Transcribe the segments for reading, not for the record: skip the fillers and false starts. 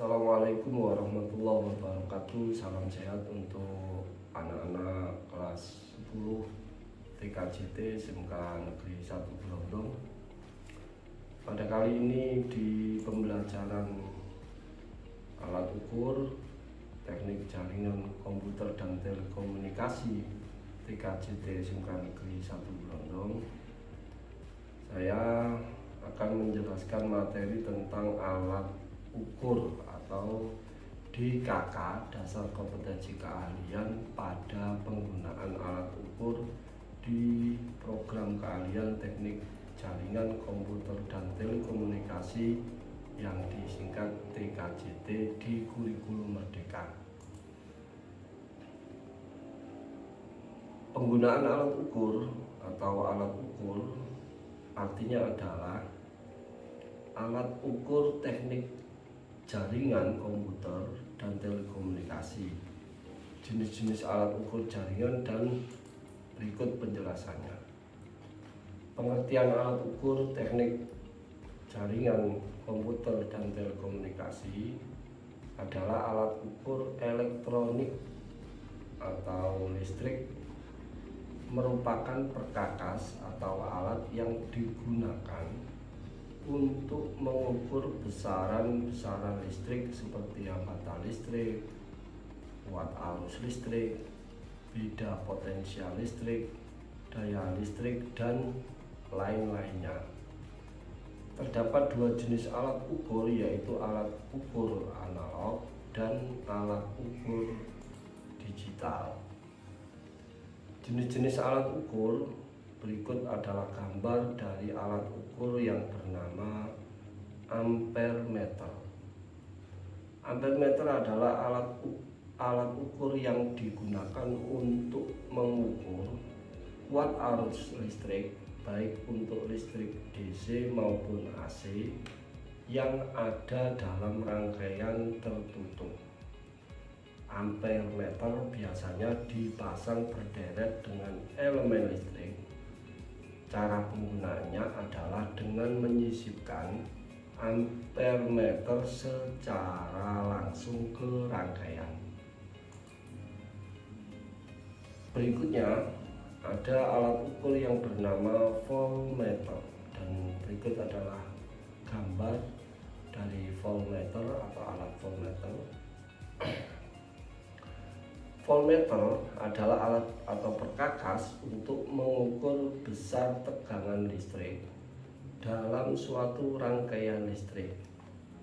Assalamualaikum warahmatullahi wabarakatuh. Salam sehat untuk anak-anak kelas 10 TKJT SMK Negeri 1 Blodong. Pada kali ini di pembelajaran alat ukur teknik jaringan komputer dan telekomunikasi TKJT SMK Negeri 1 Blodong, saya akan menjelaskan materi tentang alat ukur atau DKK, dasar kompetensi keahlian pada penggunaan alat ukur di program keahlian teknik jaringan komputer dan telekomunikasi yang disingkat TKJT di kurikulum Merdeka. Penggunaan alat ukur atau alat ukur artinya adalah alat ukur teknik jaringan komputer dan telekomunikasi, jenis-jenis alat ukur jaringan, dan berikut penjelasannya. Pengertian alat ukur teknik jaringan komputer dan telekomunikasi adalah alat ukur elektronik atau listrik, merupakan perkakas atau alat yang digunakan untuk mengukur besaran-besaran listrik seperti hambatan listrik, watt arus listrik, beda potensial listrik, daya listrik, dan lain-lainnya. Terdapat dua jenis alat ukur, yaitu alat ukur analog dan alat ukur digital. Jenis-jenis alat ukur berikut adalah gambar dari alat ukur yang bernama ampermeter. Ampermeter adalah alat ukur yang digunakan untuk mengukur watt arus listrik, baik untuk listrik DC maupun AC yang ada dalam rangkaian tertutup. Ampermeter biasanya dipasang berderet dengan elemen listrik. Cara penggunaannya adalah dengan menyisipkan ampermeter secara langsung ke rangkaian. Berikutnya ada alat ukur yang bernama voltmeter, dan berikut adalah gambar dari voltmeter atau alat voltmeter. Voltmeter adalah alat atau perkakas untuk mengukur besar tegangan listrik dalam suatu rangkaian listrik.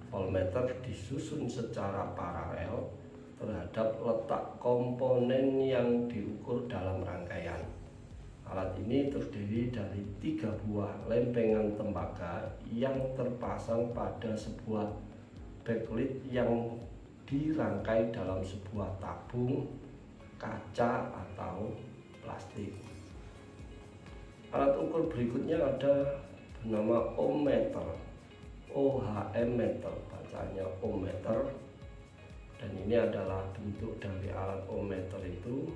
Voltmeter disusun secara paralel terhadap letak komponen yang diukur dalam rangkaian. Alat ini terdiri dari 3 buah lempengan tembaga yang terpasang pada sebuah backlit yang dirangkai dalam sebuah tabung kaca atau plastik. Alat ukur berikutnya ada bernama ohmmeter, meter, bacanya ohmmeter, dan ini adalah bentuk dari alat ohmmeter itu.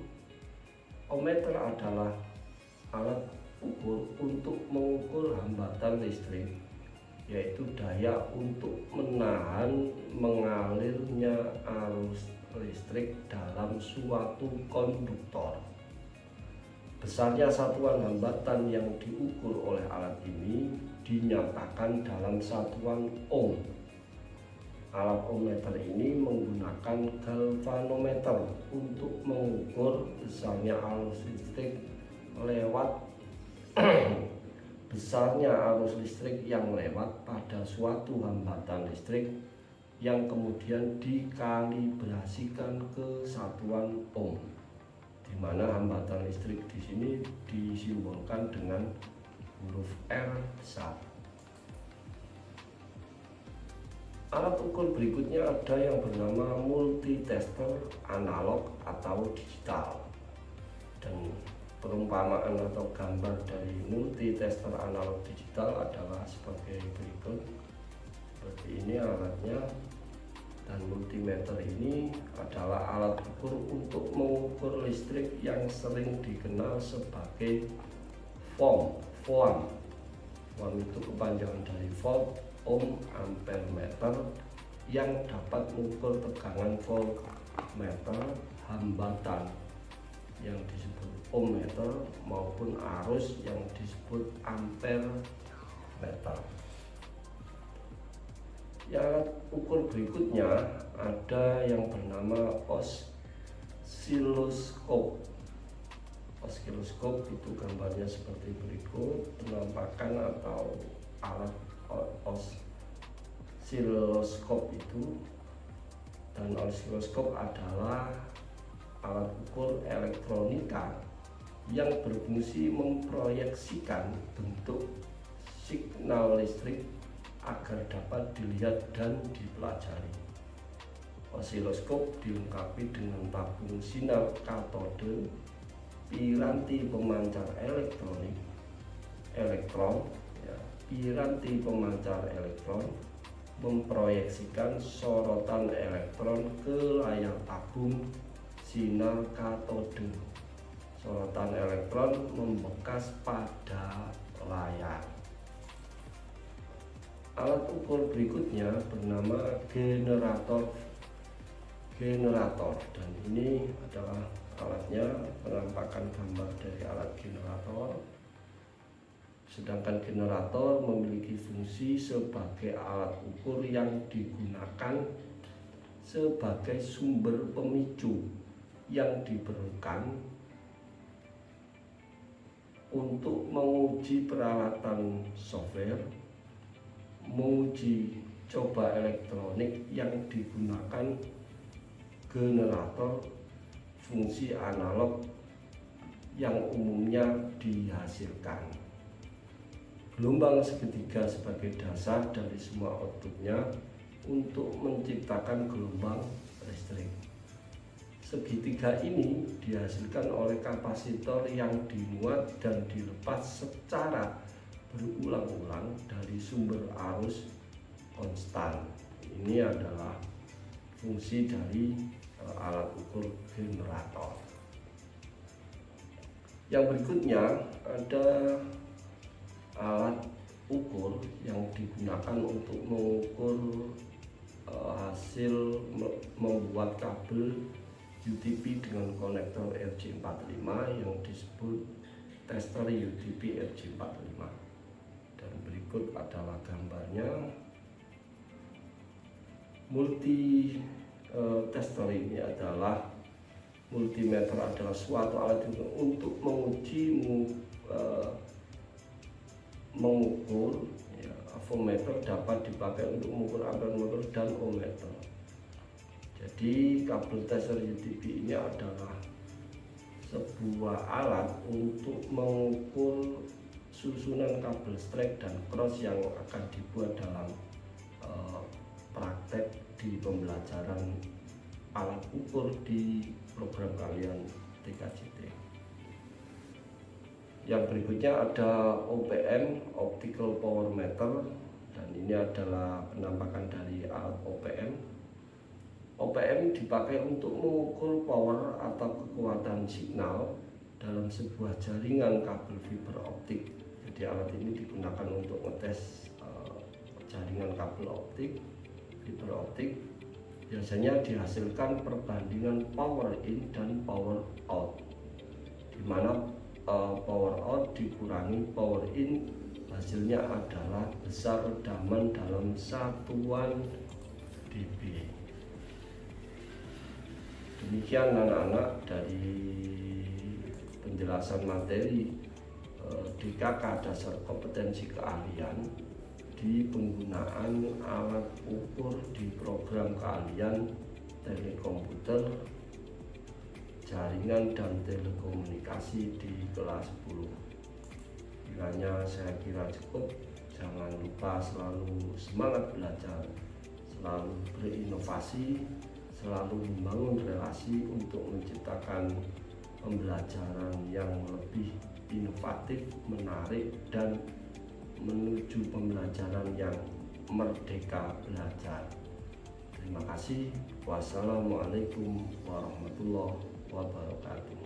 Ohmmeter adalah alat ukur untuk mengukur hambatan listrik, yaitu daya untuk menahan mengalirnya arus listrik dalam suatu konduktor. Besarnya satuan hambatan yang diukur oleh alat ini dinyatakan dalam satuan ohm. Alat ohmmeter ini menggunakan galvanometer untuk mengukur besarnya arus listrik lewat besarnya arus listrik yang lewat pada suatu hambatan listrik yang kemudian dikalibrasikan ke satuan ohm, di mana hambatan listrik di sini disimbolkan dengan huruf R besar. Alat ukur berikutnya ada yang bernama multitester analog atau digital, dan perumpamaan atau gambar dari multitester analog digital adalah sebagai berikut. Seperti ini alatnya, dan multimeter ini adalah alat ukur untuk mengukur listrik yang sering dikenal sebagai volt. Volt itu kepanjangan dari volt, ohm, ampere, meter, yang dapat mengukur tegangan voltmeter, hambatan yang disebut ohmmeter, maupun arus yang disebut ampere meter. Yang ukur berikutnya ada yang bernama osiloskop. Osiloskop itu gambarnya seperti berikut, penampakan atau alat osiloskop itu. Dan osiloskop adalah alat ukur elektronika yang berfungsi memproyeksikan bentuk signal listrik agar dapat dilihat dan dipelajari. Osiloskop dilengkapi dengan tabung sinar katode, piranti pemancar elektron, piranti pemancar elektron memproyeksikan sorotan elektron ke layar tabung sinar katode. Sorotan elektron membekas pada layar. Alat ukur berikutnya bernama generator, dan ini adalah alatnya, penampakan gambar dari alat generator. Sedangkan generator memiliki fungsi sebagai alat ukur yang digunakan sebagai sumber pemicu yang diperlukan untuk menguji peralatan software, menguji coba elektronik yang digunakan generator fungsi analog yang umumnya dihasilkan. Gelombang segitiga sebagai dasar dari semua outputnya untuk menciptakan gelombang listrik. Segitiga ini dihasilkan oleh kapasitor yang dimuat dan dilepas secara berulang-ulang dari sumber arus konstan. Ini adalah fungsi dari alat ukur generator. Yang berikutnya ada alat ukur yang digunakan untuk mengukur hasil membuat kabel UTP dengan konektor RJ45 yang disebut tester UTP RJ45. Dan berikut adalah gambarnya. Multi tester ini adalah multimeter, adalah suatu alat untuk menguji mengukur avometer dapat dipakai untuk mengukur ampere meter dan ohmmeter. Jadi kabel tester UTP ini adalah sebuah alat untuk mengukur susunan kabel strike dan cross yang akan dibuat dalam praktek di pembelajaran alat ukur di program kalian TKJT. Yang berikutnya ada OPM, Optical Power Meter, dan ini adalah penampakan dari alat OPM. OPM dipakai untuk mengukur power atau kekuatan signal dalam sebuah jaringan kabel fiber optik. Jadi alat ini digunakan untuk ngetes jaringan kabel optik, fiber optik. Biasanya dihasilkan perbandingan power in dan power out, di mana power out dikurangi power in, hasilnya adalah besar redaman dalam satuan dB. Demikian anak-anak dari penjelasan materi DKK dasar kompetensi keahlian di penggunaan alat ukur di program keahlian teknik komputer, jaringan dan telekomunikasi di kelas 10. Kiranya saya kira cukup. Jangan lupa selalu semangat belajar, selalu berinovasi, selalu membangun relasi untuk menciptakan pembelajaran yang lebih inovatif, menarik, dan menuju pembelajaran yang merdeka belajar. Terima kasih. Wassalamualaikum warahmatullahi wabarakatuh.